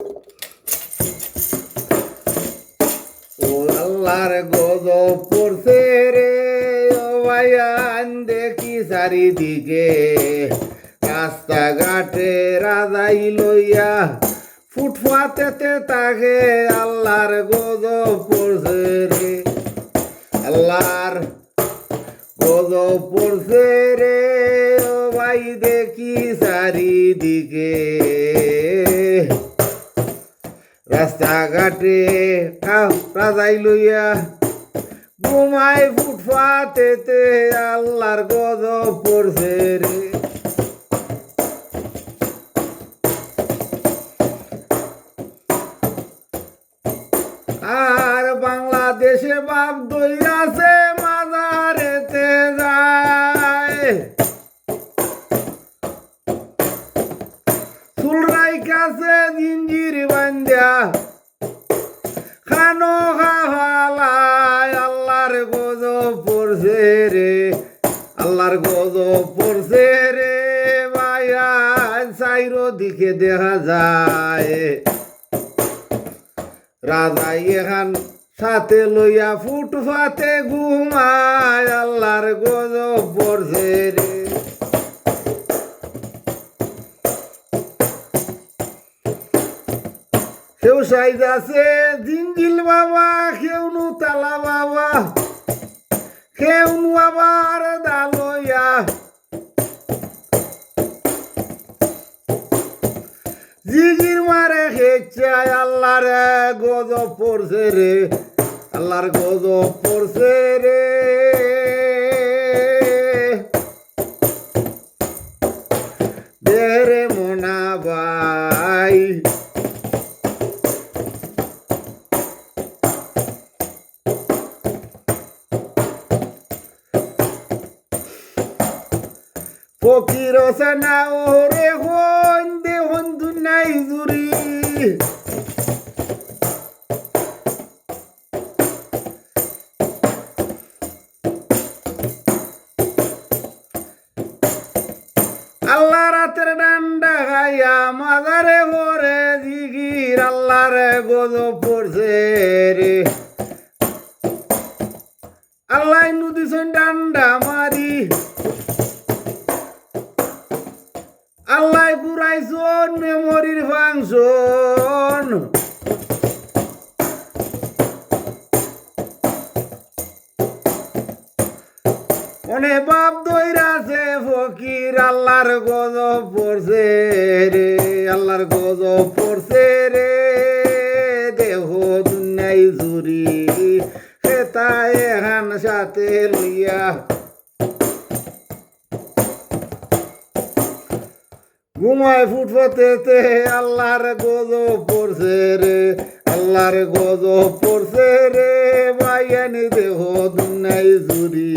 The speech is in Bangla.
ও আল্লাহর গজব পড়ছে রে ও ভাইয়ান দেখি চারিদিকে রাস্তাঘাটে রাজাই লইয়া ফুটফাতেতে তাকে আল্লাহর গজব পড়ছে রে আল্লাহর গজব পড়ছে রে ও ভাই দেখি চারিদিকে রাস্তাঘাটে রাজাই লইয়া ঘুমাই ফুটফাতেতে আল্লাহর গজব পড়ছে রে আর বাংলাদেশে বাপ দইরাছে মাজারেতে যায় চুলরাই কাছে জিঞ্জির বান্ধা খানো খাওয়ালায় আল্লাহর গজব পড়ছে রে আল্লাহর গজব পড়ছে রে ভাইয়া চাইরো দিকে দেখা যায় রাজাই এখান সাথে লইয়া ফুটফাতে ঘুমায় আল্লাহর গজব পড়ছে রে কেউ সাইজ আছে জিঞ্জিল বাবা কেউ নু তালা বাবা কেউ নু আবার দালইয়া জিগির মারে খেচায় আল্লাহর গজব পড়ছে রে আল্লাহর গজব পড়ছে রে দেরে মোনা ভাই ফকির না ওরে হন দেহন দুনাই জুরি আল্লাহ রাতের ডান্ডা খাইয়া মাজারে ভরে জিগির আল্লাহর গজব পড়ছে রে আল্লাহ নদীছেন ডান্ডা মারি আল্লাহ পুরাইছন মেমরির ফাংশন মনে বাপ দইরাছে ফকির আল্লাহর গজব পড়ছে রে আল্লাহর গজব পড়ছে রে দেহ দুনিয়াই জুরি সেটা এখান সাথে লইয়া ঘুমায় ফুটফাতেতে আল্লাহর গজব পড়ছে রে আল্লাহর গজব পড়ছে রে ভাইয়ানি দেহ দুনিয়াই জুরি